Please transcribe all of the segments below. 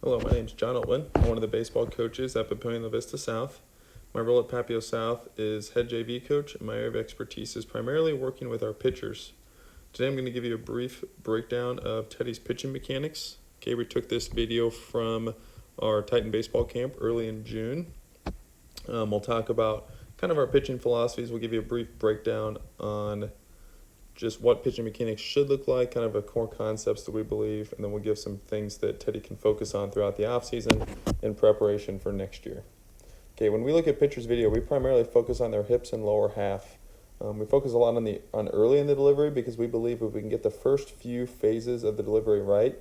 Hello, my name is John Otwin. I'm one of the baseball coaches at Papillion La Vista South. My role at Papio South is head JV coach, and my area of expertise is primarily working with our pitchers. Today I'm going to give you a brief breakdown of Teddy's pitching mechanics. Okay, we took this video from our Titan baseball camp early in June. We'll talk about kind of our pitching philosophies. We'll give you a brief breakdown on just what pitching mechanics should look like, kind of a core concepts that we believe, and then we'll give some things that Teddy can focus on throughout the offseason in preparation for next year. Okay, when we look at pitchers' video, we primarily focus on their hips and lower half. We focus a lot on early in the delivery because we believe if we can get the first few phases of the delivery right,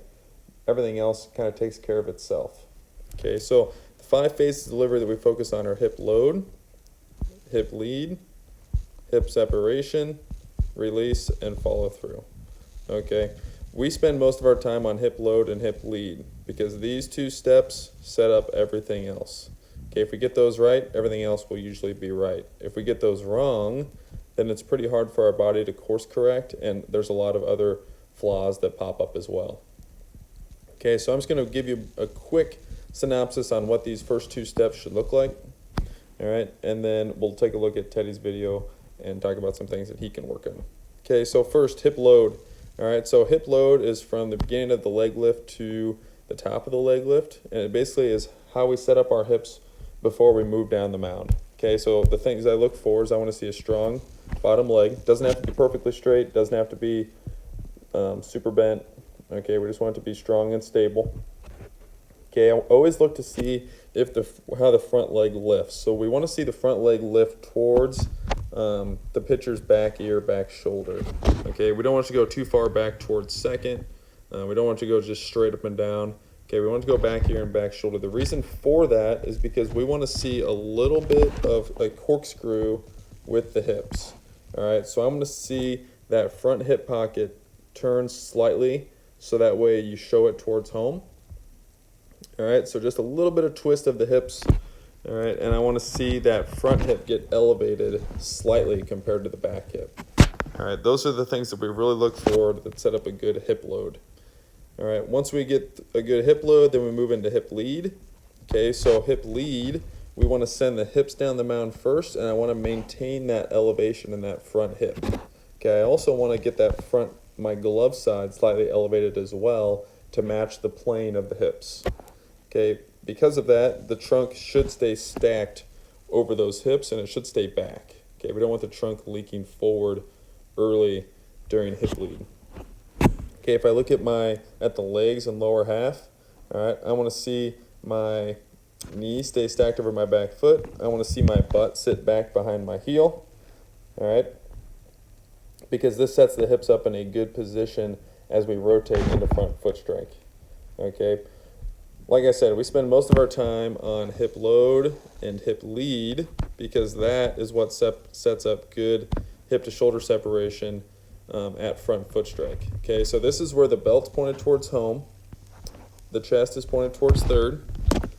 everything else kind of takes care of itself. Okay, so the 5 phases of delivery that we focus on are hip load, hip lead, hip separation, release, and follow through. Okay, we spend most of our time on hip load and hip lead because these 2 steps set up everything else. Okay, if we get those right, everything else will usually be right. If we get those wrong, then it's pretty hard for our body to course correct, and there's a lot of other flaws that pop up as well. Okay, so I'm just going to give you a quick synopsis on what these first 2 steps should look like. All right, and then we'll take a look at Teddy's video and talk about some things that he can work on. Okay, so first, hip load. All right, so hip load is from the beginning of the leg lift to the top of the leg lift, and it basically is how we set up our hips before we move down the mound. Okay, so the things I look for is I want to see a strong bottom leg. Doesn't have to be perfectly straight, doesn't have to be super bent. Okay, we just want it to be strong and stable. Okay, I always look to see if how the front leg lifts. So we want to see the front leg lift towards the pitcher's back ear, back shoulder. Okay, we don't want it to go too far back towards second. We don't want it to go just straight up and down. Okay, we want it to go back ear and back shoulder. The reason for that is because we want to see a little bit of a corkscrew with the hips. All right, so I'm going to see that front hip pocket turn slightly so that way you show it towards home. All right, so just a little bit of twist of the hips. All right, and I want to see that front hip get elevated slightly compared to the back hip. All right, those are the things that we really look for that set up a good hip load. All right, once we get a good hip load, then we move into hip lead. Okay, so hip lead, we want to send the hips down the mound first, and I want to maintain that elevation in that front hip. Okay, I also want to get that front, my glove side, slightly elevated as well to match the plane of the hips. Okay, because of that, the trunk should stay stacked over those hips and it should stay back. Okay, we don't want the trunk leaking forward early during hip lead. Okay, if I look at the legs and lower half, all right, I want to see my knee stay stacked over my back foot. I want to see my butt sit back behind my heel. All right, because this sets the hips up in a good position as we rotate into front foot strike. Okay. Like I said, we spend most of our time on hip load and hip lead because that is what sets up good hip to shoulder separation at front foot strike. Okay, so this is where the belt's pointed towards home, the chest is pointed towards third,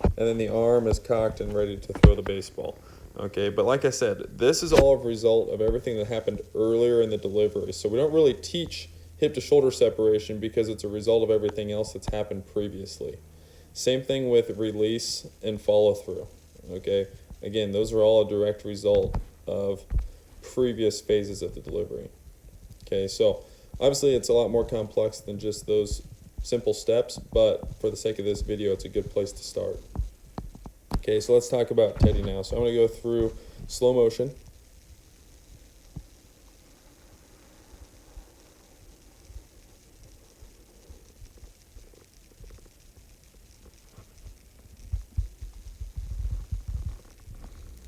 and then the arm is cocked and ready to throw the baseball. Okay, but like I said, this is all a result of everything that happened earlier in the delivery. So we don't really teach hip to shoulder separation because it's a result of everything else that's happened previously. Same thing with release and follow through. Okay, again, those are all a direct result of previous phases of the delivery. Okay, so obviously it's a lot more complex than just those simple steps, but for the sake of this video, it's a good place to start. Okay, so let's talk about Teddy now. So I'm going to go through slow motion.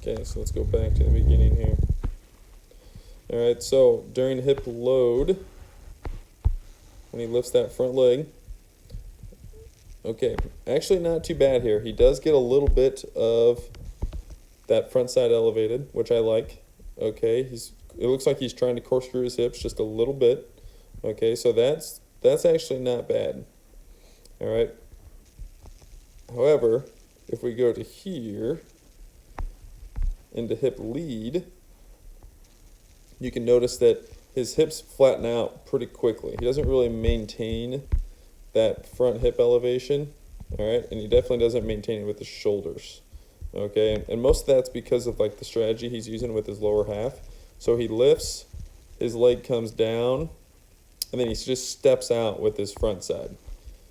Okay, so let's go back to the beginning here. All right, so during hip load, when he lifts that front leg, okay, actually not too bad here. He does get a little bit of that front side elevated, which I like. Okay, it looks like he's trying to corkscrew his hips just a little bit. Okay, so that's actually not bad. All right. However, if we go to here, into hip lead, you can notice that his hips flatten out pretty quickly. He doesn't really maintain that front hip elevation. all right? And he definitely doesn't maintain it with his shoulders, okay? And most of that's because of like the strategy he's using with his lower half. So he lifts, his leg comes down, and then he just steps out with his front side.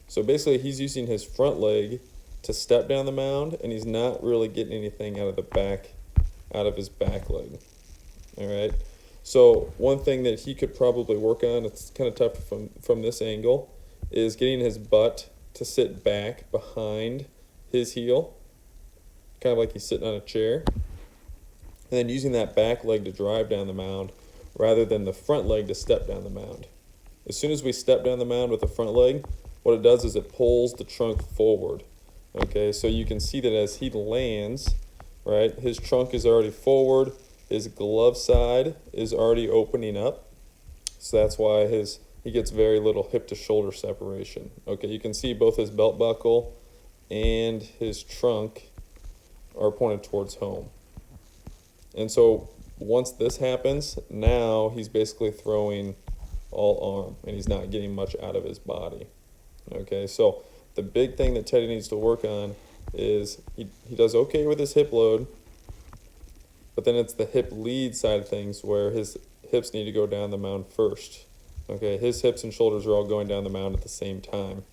So basically he's using his front leg to step down the mound, and he's not really getting anything out of the back, out of his back leg, all right? So one thing that he could probably work on, it's kind of tough from this angle, is getting his butt to sit back behind his heel, kind of like he's sitting on a chair, and then using that back leg to drive down the mound rather than the front leg to step down the mound. As soon as we step down the mound with the front leg, what it does is it pulls the trunk forward. Okay, so you can see that as he lands, right, his trunk is already forward, his glove side is already opening up. So that's why he gets very little hip to shoulder separation. Okay, you can see both his belt buckle and his trunk are pointed towards home. And so once this happens, now he's basically throwing all arm, and he's not getting much out of his body. Okay, so the big thing that Teddy needs to work on is he does okay with his hip load, but then it's the hip lead side of things where his hips need to go down the mound first. Okay, his hips and shoulders are all going down the mound at the same time,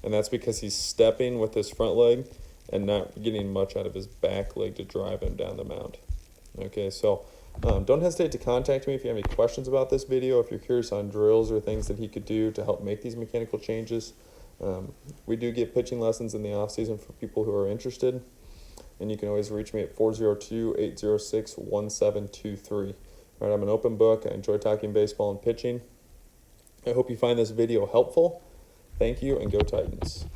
and that's because he's stepping with his front leg and not getting much out of his back leg to drive him down the mound. Okay, so don't hesitate to contact me if you have any questions about this video, if you're curious on drills or things that he could do to help make these mechanical changes. We do give pitching lessons in the off season for people who are interested, and you can always reach me at 402-806-1723. All right, I'm an open book. I enjoy talking baseball and pitching. I hope you find this video helpful. Thank you, and go Titans.